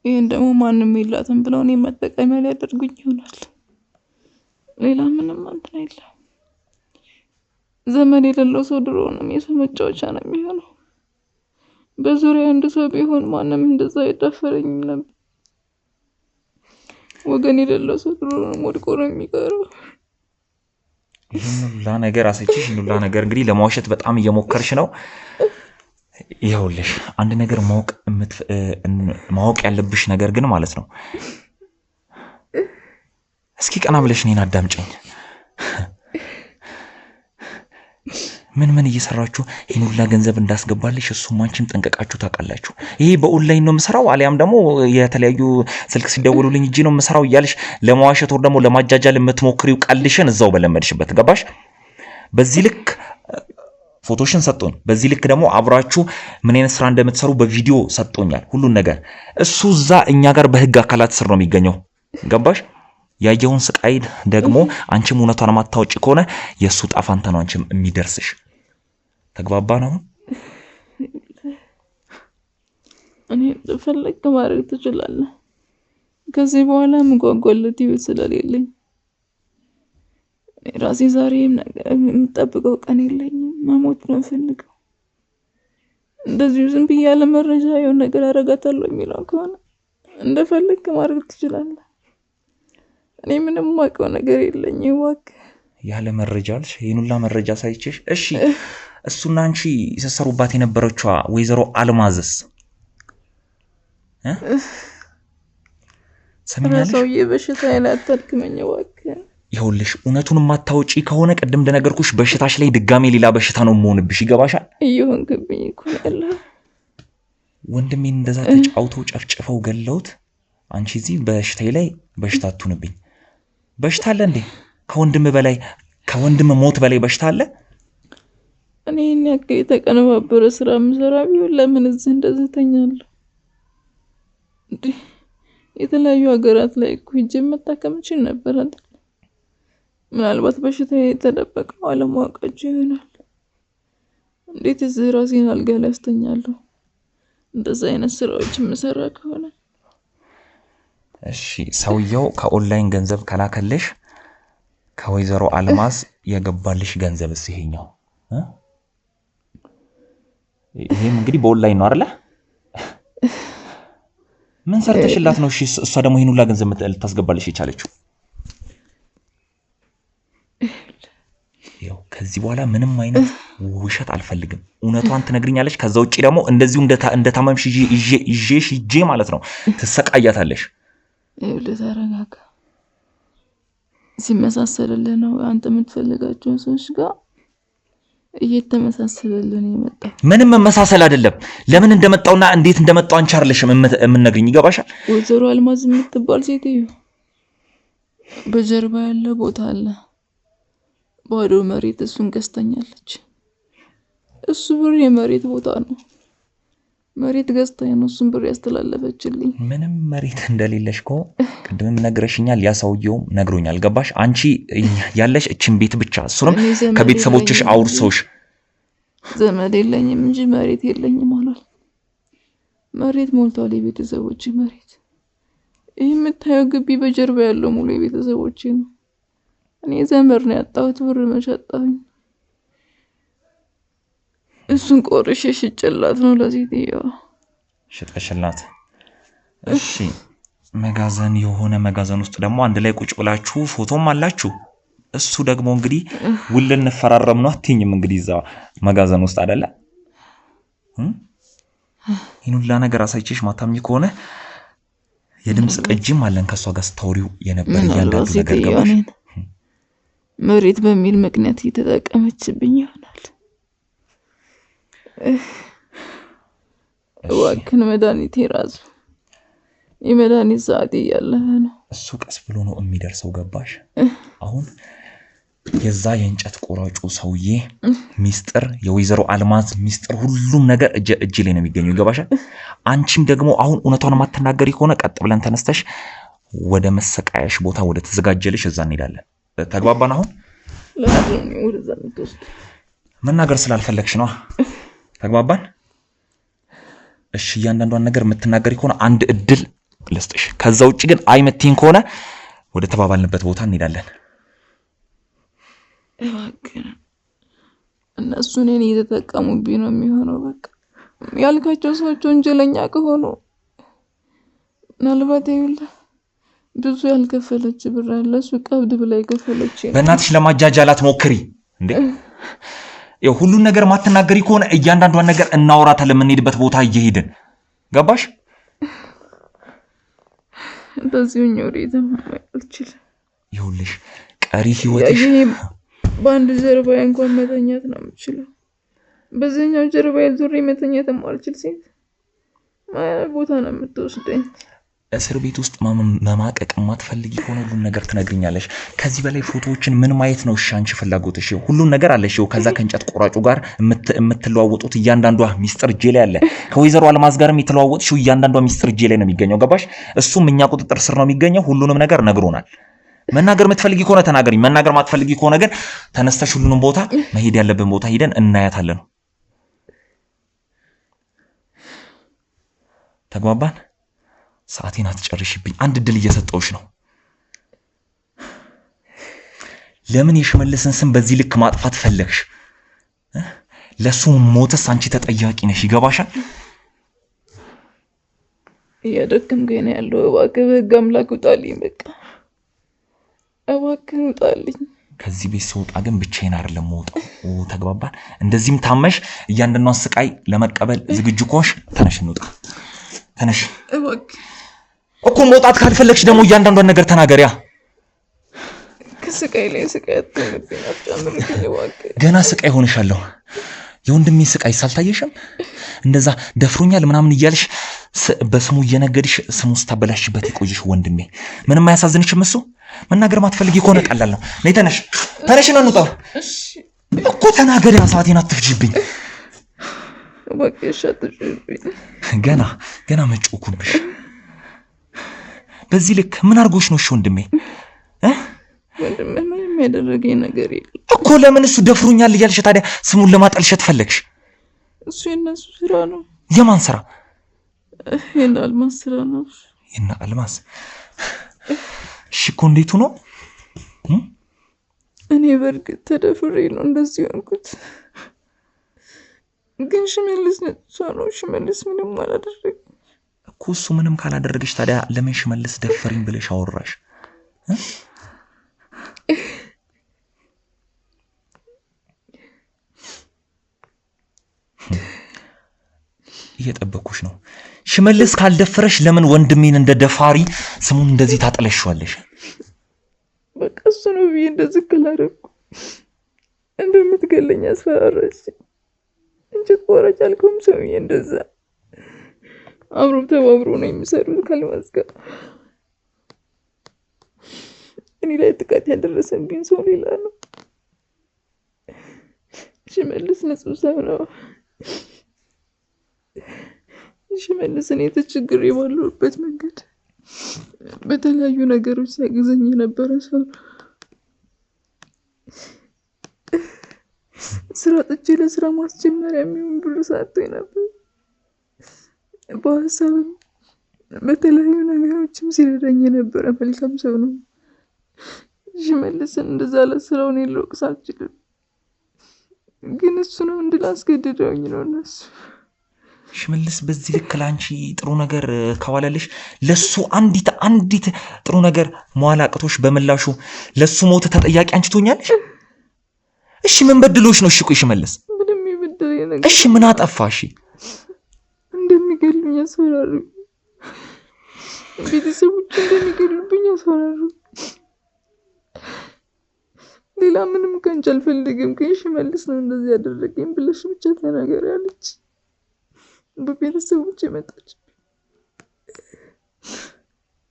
ይሄን ደግሞ ማንም የላትም ብለው እኔ መጠቀሚያ ሊያደርጉኝ ይሆናል። ሌላ ምንም እንትን የለም። ዘመን የሌለው ሰው ድሮውንም የሰው መጫወቻ ነው የሚሆነው። በዙሪያ አንድ ሰው ቢሆን ማንም እንደዛ አይዳፈረኝም ነበር። ወገን የሌለው ሰው ድሮውንም ወድቆ ነው የሚቀረው። ይሄን ሁላ ነገር አሰችሽ፣ ይሄን ሁላ ነገር እንግዲህ ለማዋሸት በጣም እየሞከርሽ ነው። ይኸውልሽ አንድ ነገር ማወቅ ያለብሽ ነገር ግን ማለት ነው። እስኪ ቀና ብለሽ እኔን አዳምጪኝ። ምን እየሰራችሁ ይሄን ሁላ ገንዘብ እንዳስገባልሽ እሱም አንቺም ጠንቀቃችሁ ታውቃላችሁ። ይሄ በኦንላይን ነው የምሰራው አሊያም ደግሞ የተለያዩ ስልክ ሲደውሉልኝ እጂ ነው የምሰራው እያልሽ ለማዋሸት ወር ደግሞ ለማጃጃል የምትሞክሪው ቀልሽን እዛው በለመድሽበት ገባሽ። በዚህ ልክ ፎቶሽን ሰጥቶኝ፣ በዚህ ልክ ደግሞ አብራችሁ ምን አይነት ስራ እንደምትሰሩ በቪዲዮ ሰጥቶኛል ሁሉን ነገር። እሱ እዛ እኛ ጋር በህግ አካላት ስር ነው የሚገኘው ገባሽ። ያየውን ስቃይ ደግሞ አንቺም እውነቷን ማታውጪ ከሆነ የሱ ጣፋንታ ነው አንቺም የሚደርስሽ። ተግባባ ነው? እኔ ፈለክ ማድረግ ትችላለህ። ከዚህ በኋላ ምጓጓለት ይወስ ስለሌለኝ ራሴ ዛሬም ነገር የምጠብቀው ቀን የለኝም። መሞት ነው ፈልገው። እንደዚህ ዝም ብዬ ያለ መረጃ የሆነ ነገር አረጋታለሁ የሚለው ከሆነ እንደፈለክ ማድረግ ትችላለህ። እኔ ምንም ማውቀው ነገር የለኝም። እባክህ ያለ መረጃ አልሽ? ይሄን ሁላ መረጃ ሳይችሽ እሺ። እሱና አንቺ ሲሰሩባት የነበረችዋ ወይዘሮ አልማዝስ ሰምኛለሽ? ሰውዬ በሽታዬን አታድክመኝ እባክህ። ይኸውልሽ እውነቱን ማታውጪ ከሆነ ቅድም እንደነገርኩሽ በሽታሽ ላይ ድጋሜ ሌላ በሽታ ነው የምሆንብሽ። ይገባሻል? እየሆንክብኝ እኮ ያለ ወንድሜን እንደዛ ተጫውተው ጨፍጭፈው ገለውት አንቺ እዚህ በሽታዬ ላይ በሽታ አትሁንብኝ። በሽታ አለ እንዴ? ከወንድም ሞት በላይ በሽታ አለ? እኔ ያከ የተቀነባበረ ስራ ምሰራ ቢሆን ለምን እዚህ እንደዚህ ተኛለሁ እንዴ? የተለያዩ ሀገራት ላይ እኮ ሂጅ መታከም እችል ነበር አይደል? ምናልባት በሽታ የተደበቀው አለማወቃቸው ይሆናል። እንዴት እዚህ ራሴን አልጋ ላይ አስተኛለሁ? እንደዛ አይነት ስራዎች ምሰራ ከሆነ እሺ። ሰውየው ከኦንላይን ገንዘብ ከላከልሽ ከወይዘሮ አልማዝ የገባልሽ ገንዘብስ ይሄኛው ይሄም እንግዲህ በኦንላይን ነው አይደለ? ምን ሰርተሽላት ነው? እሺ እሷ ደግሞ ይሄን ሁላ ገንዘብ ልታስገባልሽ የቻለችው? ያው ከዚህ በኋላ ምንም አይነት ውሸት አልፈልግም። እውነቷን ትነግሪኛለሽ። ከዛ ውጪ ደግሞ እንደዚሁ እንደታመምሽ ይዤ ማለት ነው ትሰቃያታለሽ። ተረጋጋ። ሲመሳሰልልህ ነው አንተ የምትፈልጋቸው ሰዎች ጋር እየተመሳሰለልን የመጣ ምንም መመሳሰል አይደለም። ለምን እንደመጣውና እንዴት እንደመጣው አንቺ አይደለሽም የምነግሪኝ። ይገባሻል? ወይዘሮ አልማዝ የምትባል ሴትዮ በጀርባ ያለ ቦታ አለ፣ ባዶ መሬት፣ እሱን ገዝታኛለች። እሱ ብር የመሬት ቦታ ነው። መሬት ገዝታኝ ነው እሱን ብር ያስተላለፈችልኝ። ምንም መሬት እንደሌለሽ እኮ ቅድምም ነግረሽኛል፣ ያ ሰውየውም ነግሮኛል። ገባሽ? አንቺ ያለሽ እቺን ቤት ብቻ፣ እሱንም ከቤተሰቦችሽ አውርሶሽ። ዘመድ የለኝም እንጂ መሬት የለኝም አላል። መሬት ሞልቷል፣ የቤተሰቦች መሬት። ይህ የምታየው ግቢ በጀርባ ያለው ሙሉ የቤተሰቦቼ ነው። እኔ ዘመድ ነው ያጣሁት፣ ብር መሸጣሁኝ። እሱን ቆርሼ ሽጬላት ነው ለሴትየዋ። ሽጠሽላት? እሺ። መጋዘን የሆነ መጋዘን ውስጥ ደግሞ አንድ ላይ ቁጭ ብላችሁ ፎቶም አላችሁ። እሱ ደግሞ እንግዲህ ውል እንፈራረም ነው አትይኝም? እንግዲህ እዛ መጋዘን ውስጥ አይደለ? ይሄን ሁላ ነገር አሳይቼሽ ማታምኝ ከሆነ የድምጽ ቅጂም አለን ከሷ ጋር ስታወሪው የነበር ያንዳንዱ ነገር ገባሽ? መሬት በሚል ምክንያት እየተጠቀመችብኝ ይሆናል። እባክህን መድኃኒቴ ራሱ የመድኃኒት ሰዓት እያለፈ ነው። እሱ ቀስ ብሎ ነው የሚደርሰው። ገባሽ? አሁን የዛ የእንጨት ቆራጩ ሰውዬ ሚስጥር፣ የወይዘሮ አልማዝ ሚስጥር፣ ሁሉም ነገር እጅ ላይ ነው የሚገኘው። ይገባሻል? አንቺም ደግሞ አሁን እውነቷን ማትናገሪ ከሆነ ቀጥ ብለን ተነስተሽ ወደ መሰቃያሽ ቦታ ወደ ተዘጋጀልሽ እዛ እንሄዳለን። ተግባባን? አሁን መናገር ስላልፈለግሽ ነው። ተግባባን? እሺ፣ እያንዳንዷን ነገር የምትናገሪ ከሆነ አንድ እድል ልስጥሽ። ከዛ ውጪ ግን አይመቲን ከሆነ ወደ ተባባልንበት ቦታ እንሄዳለን። እባክህ እነሱ እኔን እየተጠቀሙብኝ ነው የሚሆነው። በቃ ያልካቸው ሰዎች ወንጀለኛ ከሆኑ ምናልባት ይኸውልህ ብዙ ያልከፈለች ብር አለ፣ እሱ ቀብድ ብላ የከፈለች። በእናትሽ ለማጃጃላት ሞክሪ እንዴ! ይኸው ሁሉን ነገር ማትናገሪ ከሆነ እያንዳንዷን ነገር እናወራታለን የምንሄድበት ቦታ እየሄድን። ገባሽ? እንደዚሁኝ ወዴትም አልችልም። ይኸውልሽ ቀሪ ህይወትሽ በአንድ ጀርባዬ እንኳን መተኛት ነው የምችለው። በዚህኛው ጀርባዬ ዙሬ መተኛት የማልችል ሴት ማለት ቦታ ነው የምትወስደኝ። እስር ቤት ውስጥ መማቀቅ የማትፈልጊ ከሆነ ሁሉን ነገር ትነግሪኛለሽ። ከዚህ በላይ ፎቶዎችን ምን ማየት ነው? እሺ አንቺ ፍላጎትሽ ሁሉን ነገር አለሽ። ከዛ ከእንጨት ቆራጩ ጋር የምትለዋወጡት እያንዳንዷ ሚስጥር እጄ ላይ አለ። ከወይዘሮ አልማዝ ጋርም የተለዋወጥሽው እያንዳንዷ ሚስጥር እጄ ላይ ነው የሚገኘው። ገባሽ? እሱም እኛ ቁጥጥር ስር ነው የሚገኘው። ሁሉንም ነገር ነግሮናል። መናገር የምትፈልጊ ከሆነ ተናገሪ። መናገር ማትፈልጊ ከሆነ ግን ተነስተሽ ሁሉንም ቦታ መሄድ ያለብን ቦታ ሄደን እናያታለን። ተግባባን? ሰዓቴን አትጨርሽብኝ። አንድ እድል እየሰጠውሽ ነው። ለምን የሽመልስን ስም በዚህ ልክ ማጥፋት ፈለግሽ? ለሱ ሞተስ አንቺ ተጠያቂ ነሽ። ይገባሻል? እያደከምከኝ ነው ያለው። እባክህ በህግ አምላክ ውጣልኝ። በቃ እባክህ ውጣልኝ። ከዚህ ቤት ስወጣ ግን ብቻዬን አይደለም የምወጣው። ተግባባን? እንደዚህም ታመሽ እያንዳንዷን ስቃይ ለመቀበል ዝግጁ ከሆንሽ ተነሽ እንውጣ። ተነሽ እባክህ። እኮ መውጣት ካልፈለግሽ ደግሞ እያንዳንዷን ነገር ተናገሪያ። ከስቃይ ላይ ስቃይ አትሆንብኝ፣ አትጨምርብኝ እባክህ። ገና ስቃይ ሆንሻለሁ። የወንድሜ ስቃይ ሳልታየሽም እንደዛ ደፍሮኛል ምናምን እያልሽ በስሙ እየነገድሽ ስሙ ስታበላሽበት የቆየሽ ወንድሜ ምንም አያሳዝንሽም? እሱ መናገር ማትፈልጊ ከሆነ ቀላል ነው። ነይ ተነሽ፣ ተነሽ ነው እንውጣ። እኮ ተናገሪ። ሰዓቴን አትፍጂብኝ እባክሽ፣ አትፍጂብኝ። ገና መጮኩብሽ። በዚህ ልክ ምን አድርጎሽ ነው? እሺ ወንድሜ ወንድሜ ምንም ያደረገኝ ነገር የለም እኮ። ለምን እሱ ደፍሮኛል እያልሽ ታዲያ ስሙን ለማጠልሸት ፈለግሽ? እሱ የነሱ ስራ ነው። የማን ስራ? የእነ አልማዝ ስራ ነው። የእነ አልማዝ? እሺ እኮ እንዴት ነው? እኔ በእርግጥ ተደፍሬ ነው እንደዚህ ሆንኩት፣ ግን ሽመልስ ነጥሷ ነው። ሽመልስ ምንም አላደረገ እኮ። እሱ ምንም ካላደረገሽ ታዲያ ለምን ሽመልስ ደፈሪኝ ብለሽ አወራሽ? እየጠበኩሽ ነው። ሽመልስ ካልደፈረሽ ለምን ወንድሜን እንደ ደፋሪ ስሙን እንደዚህ ታጠለሽዋለሽ? በቃ እሱ ነው ብዬ እንደዚህ ካላደረኩ እንደምትገለኝ አስፈራራች። እንጨት ቆራጭ አልከውም ሰውዬ እንደዛ አብሮ ተባብሮ ነው የሚሰሩት ከአልማዝ ጋር። እኔ ላይ ጥቃት ያደረሰብኝ ሰው ሌላ ነው። ሽመልስ ንጹህ ሰው ነው። ሽመልስ እኔ ተቸግሬ ባለሁበት መንገድ በተለያዩ ነገሮች ሲያግዘኝ የነበረ ሰው። ስራ ጥቼ ለስራ ማስጀመሪያ የሚሆን ብር ሰጥቶኝ ነበር። በሀሳብም በተለያዩ ነገሮችም ሲረዳኝ የነበረ መልካም ሰው ነው። ሽመልስን እንደዛ ለስራውን ልወቅስ አልችልም፣ ግን እሱ ነው እንድላስገድደውኝ ነው እነሱ። ሽመልስ በዚህ ልክ ላንቺ ጥሩ ነገር ካዋለልሽ ለሱ አንዲት ጥሩ ነገር መዋላቅቶሽ በመላሹ ለሱ ሞት ተጠያቂ አንቺ ትሆኛለሽ? እሺ ምን በድሎሽ ነው? እሺ ቆይ ሽመልስ ምንም ይበደል ነገር። እሺ ምን አጠፋሽ? እንደሚገሉኝ ያስፈራሩ፣ ቤተሰቦች እንደሚገሉብኝ ያስፈራሩ። ሌላ ምንም ከንጭ አልፈልግም፣ ግን ሽመልስ ነው እንደዚህ ያደረገኝ ብለሽ ብቻ ተናገሪ አለች። በቤተሰቦች የመጣች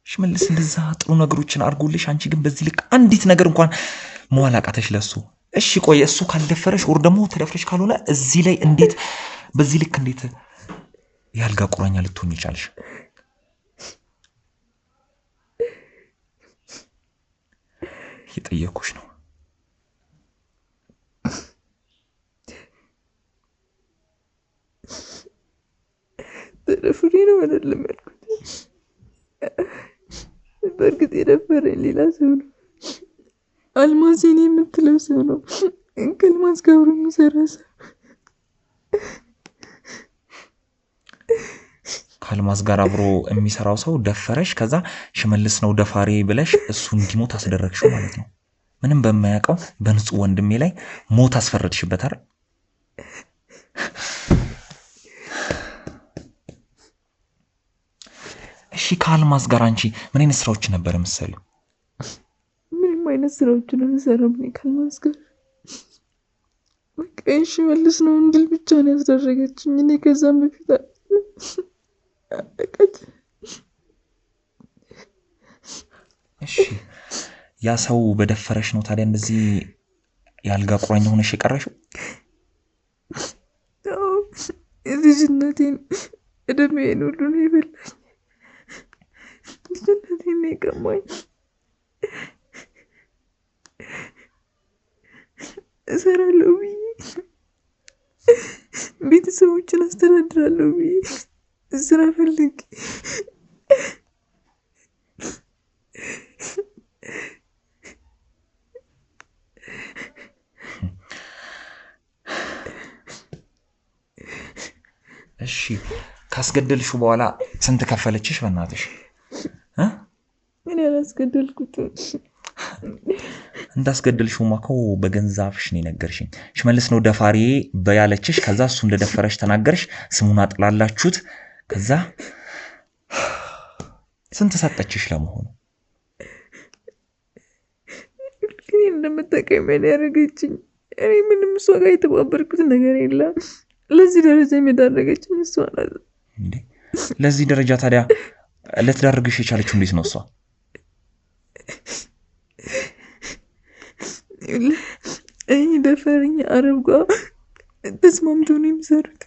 ሽመልስ እንደዛ ጥሩ ነገሮችን አድርጎልሽ አንቺ ግን በዚህ ልክ አንዲት ነገር እንኳን መዋላቃተሽ ለሱ። እሺ ቆይ እሱ ካልደፈረሽ ወር ደግሞ ተደፍረሽ ካልሆነ እዚህ ላይ እንዴት በዚህ ልክ እንዴት ያልጋ ቁራኛ ልትሆን ይቻልሽ? እየጠየኩሽ ነው። ተደፍሬ ነው አይደለም ያልኩት። በእርግጥ የደፈረኝ ሌላ ሰው ነው። አልማዝን የምትለው ሰው ነው። ከአልማዝ ጋር አብሮ የሚሰራ ሰው። ከአልማዝ ጋር አብሮ የሚሰራው ሰው ደፈረሽ፣ ከዛ ሽመልስ ነው ደፋሪ ብለሽ እሱ እንዲሞት አስደረግሽው ማለት ነው። ምንም በማያውቀው በንጹህ ወንድሜ ላይ ሞት አስፈረድሽበት አይደል? እሺ ከአልማዝ ጋር አንቺ ምን አይነት ስራዎች ነበር የምትሰሪው? ምንም አይነት ስራዎችን አልሰራም ከአልማዝ ጋር። በቃ ሽመልስ ነው እንድል ብቻ ነው ያስደረገችኝ። እኔ ከዛም በፊት እሺ ያ ሰው በደፈረሽ ነው ታዲያ እንደዚህ ያልጋ ቁራኛ ሆነሽ የቀረሽው? ልጅነቴን እድሜን ሁሉ ነው የበላኝ። ልጅነቴን ነው የቀማኝ። እሰራለሁ ብዬ ቤተሰቦችን አስተዳድራለሁ ብዬ ስራ ፈልጌ እሺ ካስገደልሽው በኋላ ስንት ከፈለችሽ? በእናትሽ እኔ አላስገደልኩትም። እንዳስገደልሽውማ እኮ በገንዛብሽ ነው የነገርሽኝ። ሽመልስ ነው ደፋሪ በያለችሽ፣ ከዛ እሱ እንደደፈረሽ ተናገርሽ፣ ስሙን አጥላላችሁት። ከዛ ስንት ሰጠችሽ ለመሆኑ? እኔ እንደምጠቀመኝ ያደረገችኝ። እኔ ምንም እሷ ጋር የተባበርኩት ነገር የለም። ለዚህ ደረጃ የዳረገችኝ እሷ ናት። እንዴ ለዚህ ደረጃ ታዲያ ልትዳርግሽ የቻለችው እንዴት ነው እሷ? እኔ ደፈረኝ አረብ ጋር ተስማምተው ነው የሚሰሩት።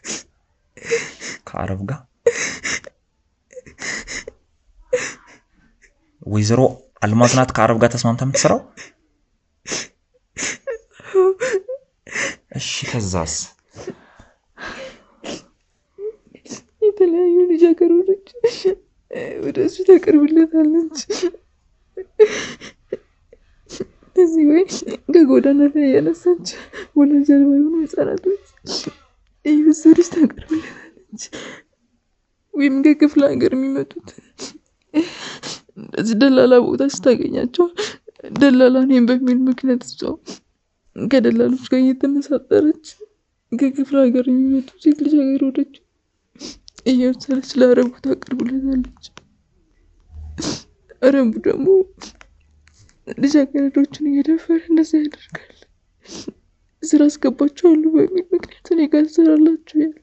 ከአረብ ጋር ወይዘሮ አልማዝ ናት ከአረብ ጋር ተስማምታ የምትሰራው? እሺ ከዛስ? የተለያዩ ልጃገረዶች ወደ እሱ ታቀርብለታለች። እዚህ ወይ ከጎዳና ላይ ያነሳች ወላጅ አልባ የሆኑ ህጻናቶች እየወሰደች ታቀርብለታለች። ወይም ከክፍለ ሀገር የሚመጡት እንደዚህ ደላላ ቦታ ስታገኛቸው ደላላ ነኝ በሚል ምክንያት እሷ ከደላሎች ጋር እየተመሳጠረች ከክፍለ ሀገር የሚመጡ ሴት ልጃገረዶች እየወሰደች ለአረቡ ታቀርብለታለች። አረቡ ደግሞ ልጃገረዶችን እየደፈረ እንደዛ ያደርጋል። ስራ አስገባችኋለሁ በሚል ምክንያት እኔ ጋር ትሰራላችሁ ያለ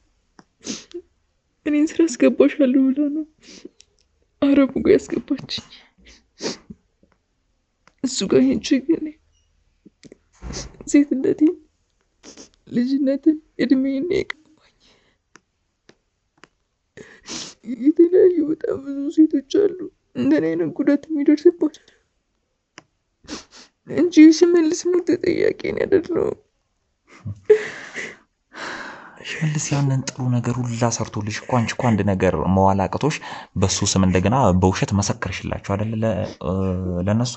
እኔን ስራ አስገባሻለሁ ብላ ነው አረቡ ጋር ያስገባችኝ። እሱ ጋር ሄጄ ግን ሴትነቴን፣ ልጅነትን፣ እድሜን የቀማኝ የተለያዩ በጣም ብዙ ሴቶች አሉ እንደኔ አይነት ጉዳት የሚደርስባቸው እንጂ ሽመልስ ሞት ተጠያቂ ነው አይደለም። ሽመልስ ያንን ጥሩ ነገር ሁላ ሰርቶልሽ እኮ አንቺ እኮ አንድ ነገር መዋል አቅቶሽ በሱ ስም እንደገና በውሸት መሰከርሽላችሁ አይደል ለነሱ